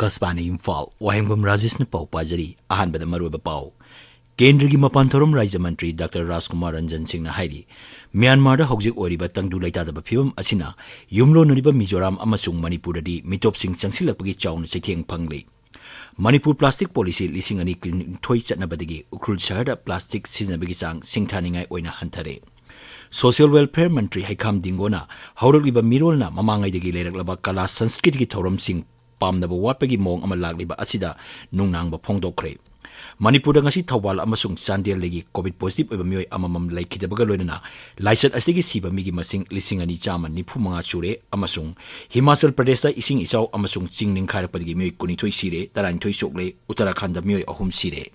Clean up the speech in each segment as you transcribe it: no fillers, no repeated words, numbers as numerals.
Akashvani Imphal, Wahengbam Rajesh na pau pajari, ahanbada maruba pau. Kendra gi mapan thorom Rajya Mantri Dr. Rajkumar Ranjan Singh na hairi, Myanmar da hojik oriba tangdu laita da phibam asina, yumlo nuriba Mizoram amasung Manipur di mitop sing changsilakpagi chaun setheng phangli. Manipur plastic policy lising ani thoi chatnabadagi ukrul shahar da plastic siznabagi sang singthaningai oina hantare. Social Welfare Mantri Haikam Dingona, Hauraliba Mirolna, Mamangai de Gileglaba Kala Sanskrit Torum Sing, Pam the Wapagi Mong Amalagliba Asida, Nunang Pongdo Cre. Manipur ngasi Tawal Amasung Sandel Legi, COVID positive of Mui Amam Lake Kitabagalona, Lyset Astigi Siba Migi Masing, Lissing ani Chaman, Nipumanga Chure, Amasung, Himachal Pradesh Ising Isau Amasung Singing Karapagi Mui Kunitoi Sire, Taran Toi Sokle, Uttarakhand Mui Ahum Sire.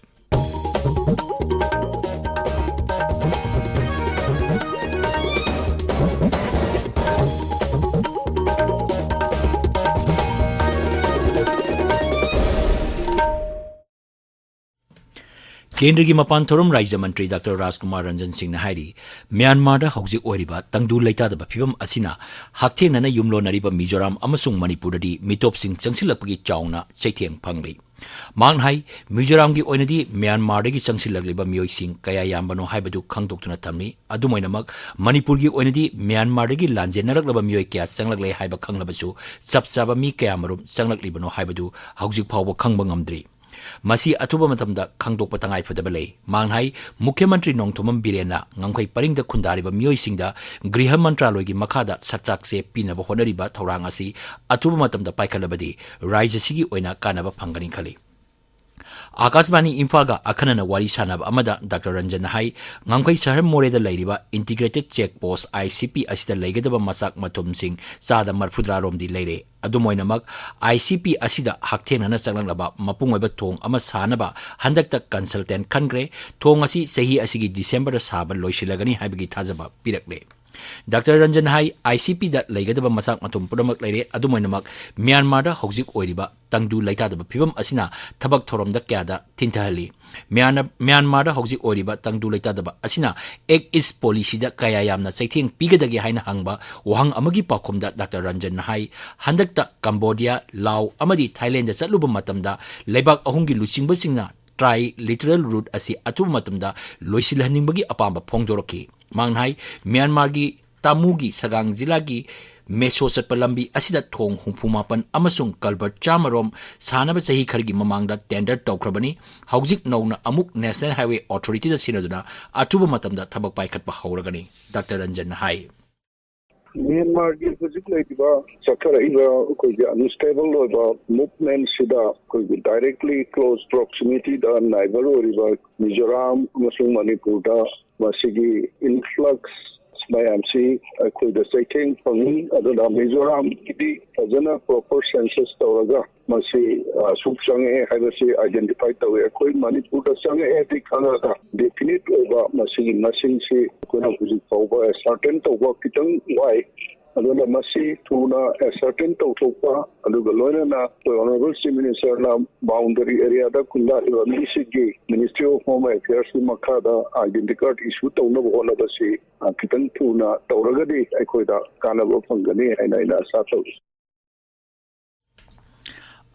Kendra gi mapan thorom Rajya Mantri Dr. Rajkumar Ranjan Singh na hairi, Myanmar da hojik oriba tangdu laita da phibam asina, haktheng na yumlo nariba Mizoram amasung Manipur di mitop sing changsilakpagi chauna chaitheng phangli. Mang hai Mizoram gi oinadi Myanmar gi changsilagliba mioi sing kaya yambano haibadu khangdoktuna thamni, adumoinamak Manipur gi oinadi Myanmar gi lanjenaraglaba mioi kya changlaglai haiba khanglabasu chapchaba mi kaya marum changlaglibano haibadu hojik phawba khangba ngamdri. Masi atuba matamda khangdokpa tangai fadabale manghai Mukhyamantri Nongthomam Birena ngangkhoi paringda khundariba mioisingda Griha Mantraloigi makhada sakchakse pinaba honariba thorang asi atuba matamda paikhalabadi Rajya sigi oina kanaba phangani khali. Akashvani Imphal ga akhanana wari sanab amada Dr. Ranjan hai ngangkhoi sahar moreda lairiba integrated check post ICP asida laigadaba masak matum sing sada marfudra romdi laire adumoinamak ICP asida hakthena changlanglaba mapungoiba thong ama sanaba handakta consultant khangre thong asi sahi asigi December da saba loisilagani haibagi thajaba pirakle. Dr. Ranjan hai ICP da laigadaba masak matum pudamak laire adumoinamak Myanmar da hojik oiriba tangdu laita da phibam asina thabak thorom da kya da tintahali. Myanmar da hojik oiriba tangdu laita da asina Act East policy da kaya yamna chaitheng pigadagi haina hangba wahang amagi pakhum da Dr. Ranjan hai handakta Cambodia, Laos amadi Thailand da chatluba matamda leibak ahumgi luchingba singna tri-literal route asi atuba matamda loisilhaningbagi apamba phongdoraki. Manghai Myanmar gi Tamugi Sagang Zila gi Meso Satpalambi asida thong humpumapan amasung Kalbert Chamarom sanaba sahi khargi mamangda tender tawkrabani hawjik nowna amuk National Highway Authority da sinaduna atuba matamda thabak paikhatpa hawragani. Dr. Ranjan hai Myanmar gi hojik laiba sakara iba koi unstable oba movement sida koi directly close proximity da neighbor oriba Mizoram amasung Manipur da masigi influx by MC koi da setting pangi aduna Mizoram kidi ajana proper census tawaga masi subsange habasi identify tawe koi Manipur da sange eti khana da definite oba masi machine se kona buji tawa certain tawa kitang why aduna masi tuna a certain tawa aduga loina na honorable chief minister na boundary area da kunda misigi Ministry of Home Affairs makada identity issue tawna bola basi kitang tuna tawragadi aikoida kanaba phangani haina ina sato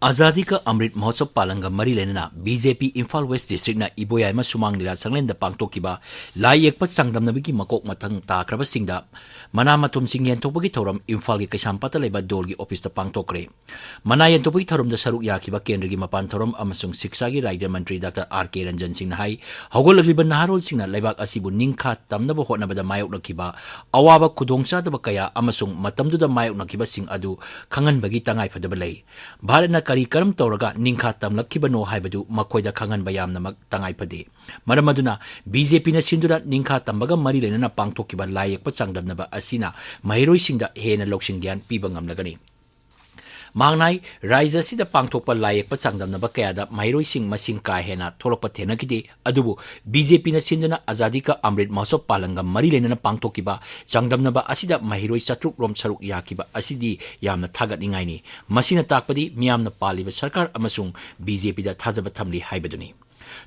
Azadi ka Amrit Mahotsav Palanga Mari Lenana BJP Imphal West District na Iboyai ma sumang nila sanglenda pangtokiba lai yekpat sangdamnabigi makok matang takraba singda mana matum sing yentopagi thoram Imphal gi kaisampata leba dolgi office ta pangtokre mana yentopagi thoram da saruk yakiba kendra gi mapan thoram amasung siksa gi Rajya Mantri Dr. R.K. Ranjan Singh hai hogolagliba naharol singna leibak asibu ningkha tamnaba hotnabada mayok nakiba awaba khudongcha daba kaya amasung matamdu da mayok nakiba sing adu khangan bagi tangai fadaba lei Bharatna kari karam tawraga ningkha tamlakkibano haibadu makoida khangan bayam namak tangai pade maramaduna BJP na sindura ningkha tambaga mari lenana pangthokiba layekpa changdamnaba asina mahiroi singda hena loksing gyan piba ngamlagani Mangnai Rajya sida pangthokpa layekpa changdamnaba kayada mahiroi sing masing ka hena tholokpa thenakide adubu BJP na sinduna Azadi ka Amrit Mahotsav Palanga mari lenana pangthokiba changdamnaba asida mahiroi chatruk rom saruk yakiba asidi yamna thagatningai ni masina takpadi miyamna paliba sarkar amasung BJP da thajaba thamli haibaduni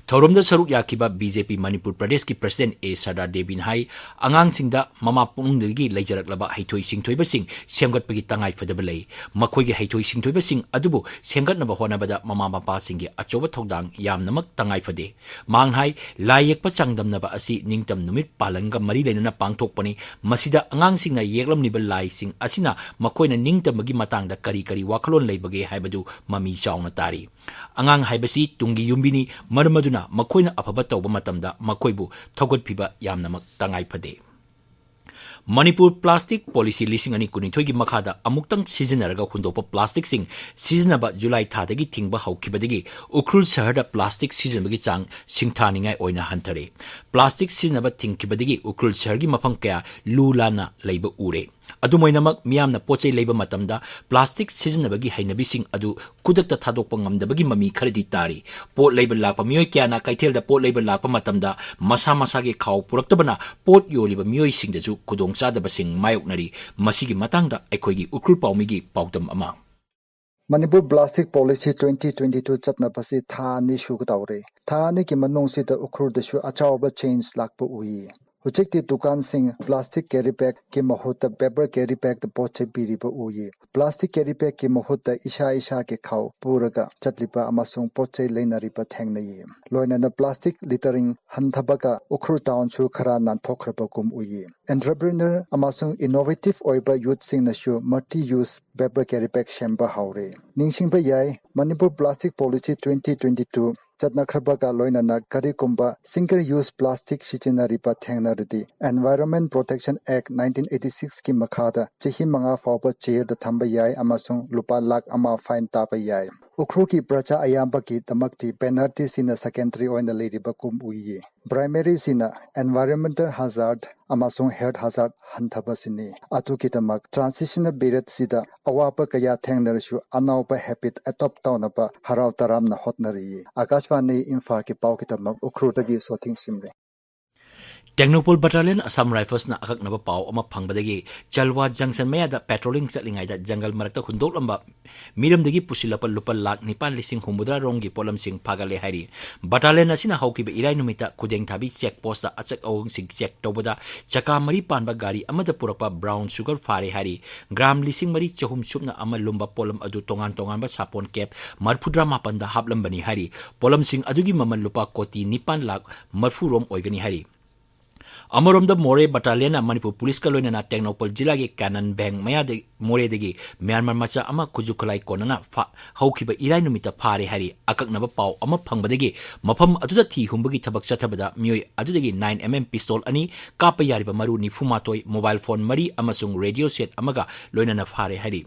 Thoromda saruk yakiba BJP Manipur Pradesh ki President A Sardar Devin hai angang singda mama punungdagi leijarak haithoi singthoi basing semgat pagi tangai fadaba lei makhoi gi haithoi singthoi basing adubu sengat naba hona bada mama mapa singi achoba thodang yamnamak tangai fade mang hai layek pa changdam naba asi ningtam numit palanga mari leinana pangthokpani masida angang singna yeklam nibal lai sing asina makoina ningtamagi matangda kari kari wakhalon leibage haibadu mami chauna tari angang haibasi tungi yumbini marmaduna makoina afaba tawba matamda makoibu thogot phiba yamnamak tangai phade Manipur Plastic Policy Lising ani kunithoi gi makhada amuktang seasonaraga hundopa plastic sing seasonaba July thadagi thingba haukibadagi ukrul sahada plastic season bagi chang singthaningai oina hantare plastic seasonaba thingkibadagi ukrul sahar gi mafam kaya lulana leiba ure adumoinamak miyamna pochei leiba matamda plastic seasonabagi hainabi sing adu kudakta thadokpa ngamdabagi mami kharadi tari pot leiba lakpa miyoi kyana kaithelda pot leiba lakpa matamda masa masa gi khaw puraktabana pot yoliba miyoi singdaju kudong sadabasing mayoknari masigi matangda aikhoigi ukrul paumigi paudam ama Manipur Plastic Policy 2022 chatna pasi tha ni shugdawre tha ni ki manung sita ukrul da shu achawba change lakpa ui Hujikti dukan sing plastic carry bag ki mahutta paper carry bag da poche biriba ui plastic carry bag ki mahutta isha ke khaw puraga chatlipa amasung poche leinariba thengnai loina na plastic littering hanthaba ukrul town chu khara nan thokraba kum ui entrepreneur amasung innovative oiba youth sing na shu multi use paper carry bag shamba haure ningsingba yai Manipur Plastic Policy 2022 Chatna Khrabaka Loinana Karikumba Single Use Plastic Shichinaripa Thangnaridi Environment Protection Act 1986 ki makhada Chehi Manga Fawpa Chair the Thamba Yai Amasung Lupa Lak Ama Fine Tapa Yai Ukruki Pracha Ayamba ki Tamakti penalty sina secondary oina ladiba kum uyi primary sina environmental hazard amasung health hazard hanthaba sini atu ki tamak transitional period sida awapa kaya thengnarshu anaupa habit adopt tawnaba harau taramna hotnari akashwani Imphal ki pau ki tamak ukrutagi sothing simre Technopol Battalion Assam Rifles na akak naba pau ama phangbadagi Chalwa Junction mayada patrolling chatlingaida jungle marakta hundoklamba miramdagi pusilapa lupa lak nipan lising humudra rongi polam sing phagale hari battalion asina haukiba irai numita kudeng thabi check post da achak awung sing check tobada chaka mari panba gari amada purapa brown sugar fare hari gram lising mari chahum supna ama lumba polam adu tongan ba sapon cap marfudra mapan da haplambani hari polam sing adugi maman lupa koti nipan lak marfu rom oigani hari Amarom the More Battalion Manipur Police Kaloina Technopol Jilagi Canon Bang Maya de More degi Myanmar Macha Ama Kujukalai Konana Haukiba Irai Numita Pare Hari Akak Naba Pau Ama Pangbadegi Mapam Aduda Ti Humbagi Tabak Chatabada Mui Adudegi 9mm pistol Ani Kapa Yariba Maru ni Fumatoi mobile phone Mari Amasung radio set Amaga Loina Pare Hari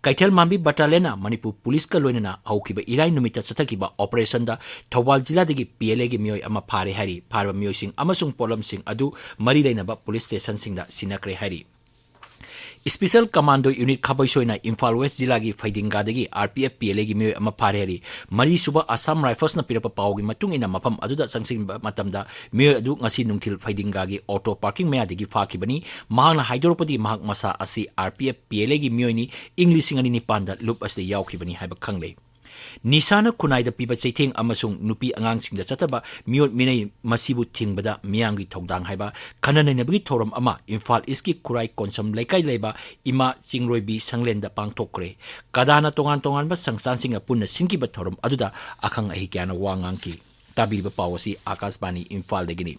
Kaitel Mambi Battalion Manipur Police Kaloina Haukiba Irai Numita Satakiba Operation da Tawal Jila degi PLA Mui Ama Pare Hari Parva Mui Sing Amasung Polam Sing Adu Mari Lainaba Police Station Singda Sinakre Hari Special Commando Unit Khaboisoina Imphal West Jilagi Faidingadagi RPF PLA gi mioy ama phare hari Mari suba Assam Rifles na pirapa pawgi matung ina mapam aduda sangsing matamda mioy adu ngasi nungthil Faidingagi auto parking mayadagi fakibani mahangna haidoropadi mahak masa asi RPF PLA gi mioy ni English ngani ni panda loop asde yaukibani haiba khangle Nisana kunai da piba chaitheng amasung nupi angang singda chataba miot minai masibu thingbada miyangi thodang haiba khananai nabagi thoram ama Imphal iski kurai konsam laikai leiba ima chingroibi sanglenda pangthokre kadana tongan ba sangsan singa punna sinkiba thoram aduda akhang ahi kyana wangangki tabiriba pawasi Akashbani Imphal degini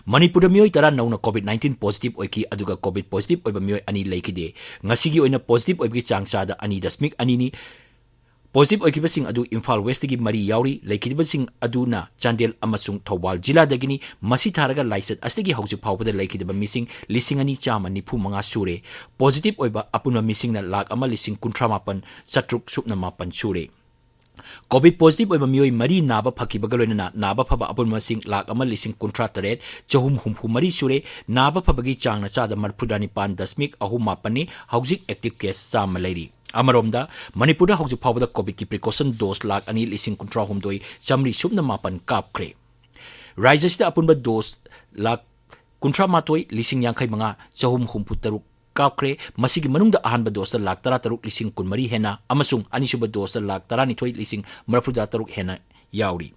Manipur miyoi tara nauna COVID-19 positive oiki aduga COVID positive oiba miyoi ani laikide ngasigi oina positive oibi changchada ani dasmik ani ni Positive oikibasing adu Imphal West gi mari yauri laikidibasing aduna Chandel amasung Thawal Jila dagini masi tharaga license astegi hauji phawbada laikidaba missing lising ani chama nifu manga sure positive oiba apuna missing na lak ama lising kuntramapan satruk supna mapan sure COVID positive oiba miyoi mari naba phakibaga loina naba phaba apun masing lak ama lising kuntra taret chahum humpu mari sure naba phabagi changna chada marphudani pan dasmik ahum mapani haujik active case chama lairi Amaromda, Manipur hauji phawbada COVID ki precaution dose lak ani lising kuntra humdoi chamri subna mapan kapkre. Raijasida apunba dose lak kuntra matoi lising yangkai manga chahum humpu taruk kapkre masigi manungda ahanba dose lak tara taruk lising kunmari hena amasung anisuba dose lak tara nithoi lising marfuda taruk hena yauri.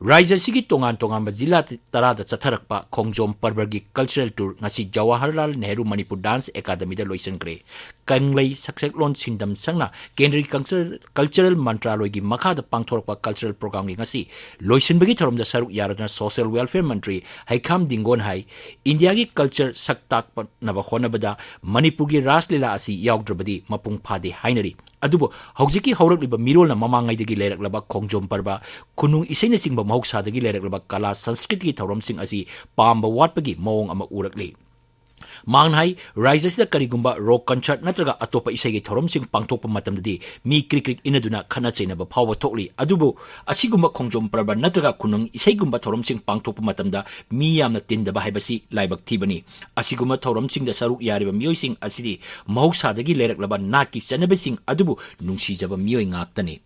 Raja sigi tongan bazila tarada chatharakpa khongjom parbargi cultural tour ngasi Jawaharlal Nehru Manipur Dance Academy da loisankre kanglei sakseklon singdam sangna Kendri Cultural Mantraloy gi makha da pangthorpa cultural program gi ngasi loisinbagi thorom da saruk yaradna Social Welfare Mantri Haikam Dingon hai India gi culture saktak naba khonabada Manipur gi raslila asi yaugdrabadi mapung phade hainari adubo haujiki haurakliba mirolna mamangaidagi leiraklaba khongjom parba kunung isaina singba mahoksadagi leiraklaba kala sanskrit gi thauramsing asi pamba watpagi mawong ama urakli mangnhai raisasida karigumba rock concert natraga atopa isai thoromsing pangthokpa matamdadi mi krikrik inaduna khana chainaba phawa thokli adubu asigumba khongjom parba natraga kunung isai gumba thoromsing pangthokpa matamda mi yamna tindaba haibasi laibak thibani asigumba thoromsing da saruk yariba mioising asidi mahoksadagi leiraklaba naki chanabasing adubu nungsijaba mioi ngaktani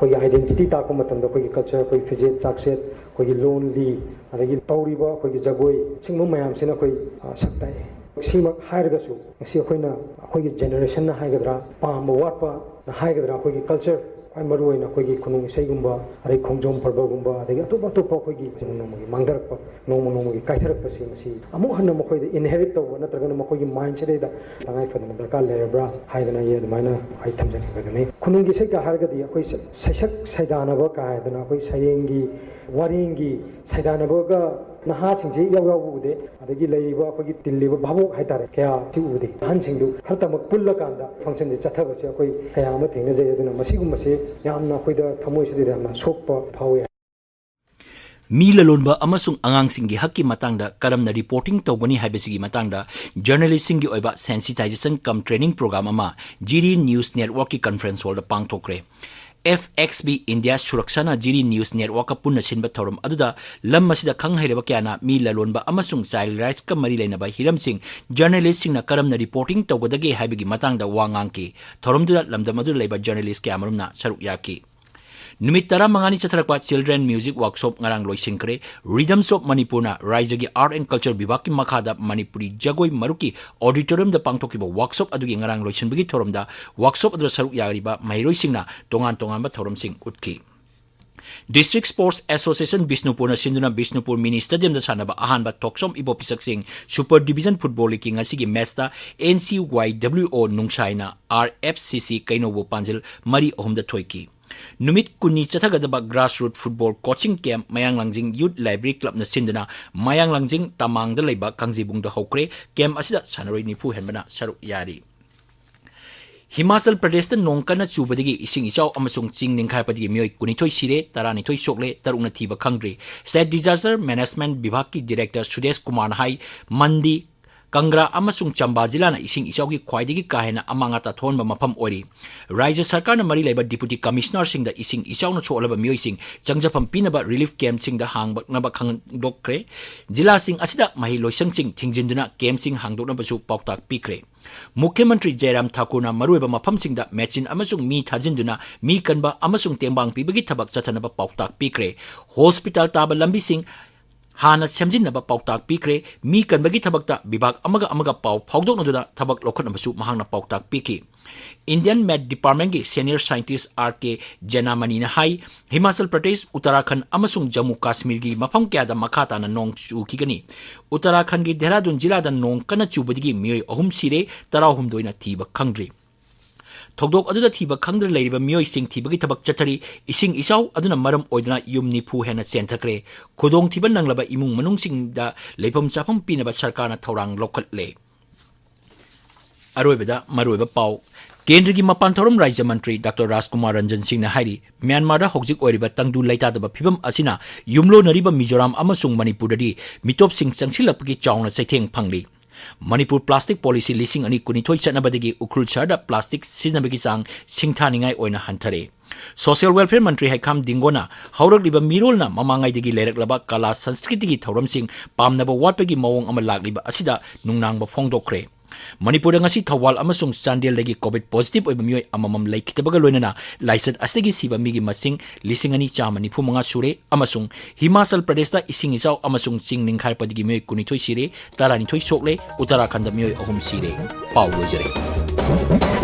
कोई identity ताको मतलब कोई culture कोई physique success कोई lonely अदगी तौरीबा कोई जगोई सिंगम मयाम सिना कोई सकताय सिमा हायरगसु सि अखोइना अखोइ generation ना हायगद्रा पाम वाटपा हायगद्रा कोई कल्चर आई मरुइना कोई खुनुंग सेगुंबा अरे खोंजोम परबगुंबा अदगी अतोप अतोप कोई नोमगी मांगदरप नोमगी काइथरप से मसी अमु हन्न मखोइ इनहेरिट तव नत्रगन मखोइ माइंड सेदा तंगाइ फदन दरकार लेरब्रा हायदना ये माइना हाय थमजन बगने खुनुंगी से का हारगदी अखोइ सैसक सैदानब का हायदना अखोइ सयेंगी वारिंगी सैदानबगा नहा सिंजे याव याव उदे अदगी लेइबा अखोइ तिल्लिबा भाबो हायतारे क्या ति उदे हन सिंदु खरतम पुल्ला कांदा फंक्शन जे चथबसे अखोइ कया म थेंगना जे अदुना मसिगुमसे यामना अखोइदा थमोइसदि यामना सोकपा फावे Mi lalonba amasung angangsinggi hakki matangda karamna reporting tawbani haibasigi matangda journalistinggi oiba sensitization cum training program ama GD News Network ki conference hall da pangthokre FXB India Surakshana GD News Network punna sinba thorum aduda lam masida khang hairaba kyana mi lalonba amasung child rights ka mari leinaba hiramsing journalist singna karamna reporting tawgadage haibigi matangda wangangki thorumda lamdamadu leiba journalist kya marumna saruk yaki Numit tara mangani chatharakpa children music workshop ngarang loisinkre Rhythms of Manipurna Raijagi Art and Culture Bibaki Makhada Manipuri Jagoi Maruki Auditorium da pangthokiba workshop adugi ngarang loisinbagi thoromda workshop adra saruk yariba mairoisingna tongan tongan ba thoromsing utki District Sports Association Bisnupur na sinduna Bisnupur Mini Stadium da sanaba ahanba toksom ibo pisaksing Super Division Football League ngasigi match da NCYWO nungsaina RFCC kainobu panjil mari ohum da thoiki Numit kuni chathagadaba grassroots football coaching camp Mayang Langjing Youth Library Club na sinduna Mayang Langjing tamang da leiba kangjibung da hokre camp asida sanaroi nipu henbana saruk yari Himachal Pradesh da nongkana chubadigi ising ichaw amasung ching ningkharpadigi mioi kunithoi sire taranithoi sokle tarungna thiba khangri State Disaster Management Vibhag ki Director Sudesh Kumar hai Mandi Kangra amasung Chamba Jilana ising isawgi khwaidigi kahena amangata thonba mafam ori Rajya Sarkar na mari laiba Deputy Commissioner sing da ising isawna cholaba mioi sing changjapam pinaba relief camp sing da hangbaknaba khangdokre jila sing asida mahi loisang sing thingjinduna camp sing hangdokna basu pauktak pikre Mukhyamantri Jairam Thakur na maruiba mafam sing da mechin amasung mi thajinduna mi kanba amasung tembang pibagi thabak chathanaba pauktak pikre hospital taba lambi sing Hana semjinaba pauktak pikre mi kanbagi thabakta bibag amaga pau phawdoknaduna thabak lokhatnabasu mahangna pauktak piki Indian Med Department ki senior scientist RK Janamani na hai Himachal Pradesh Uttarakhand amasung Jammu Kashmir gi mafam kya da makhata na nong chukigani Uttarakhand gi Dehradun jila da nong kana chubadigi mioi ahum sire tarahum doina thiba khangri Thogdok aduda thiba khangdra leiriba mioi sing thibagi thabak chathari ising isaw aduna maram oidna yumni phu hena chenthakre khudong thiba nanglaba imung manung sing da leipam chapam pinaba sarkarna thorang lokhatle aroibada maroiba pau Kendri ki mapan thorum Rajya Mantri Dr. Rajkumar Ranjan Singh na hairi Myanmar da hokjik oiriba tangdu laitadaba phibam asina yumlo nariba Mizoram amasung Manipur dadi mitop sing changsilapgi chawna chaitheng phangli Manipur Plastic Policy lising ani kunithoi chanabadagi ukrul charda plastic sinabagi sang singthaningai oina hanthare Social Welfare Mantri Haikam Dingona hauragliba mirolna mamangaidagi leraklaba kala sanskriti gi thoram sing pamnaba watpagi mawong ama lagliba asida nungnangba phongdokre Manipur ngasi thawal amasung Chandel lagi COVID positive oiba mioi amamam laikitabaga loinana license astagi siba migi masing lisingani chamani phumanga sure amasung Himachal Pradesh da ising isaw amasung sing ningkhar padigi mioi kunithoi sire tarani thoi sokle Uttarakhand mioi ahum sire pau lojare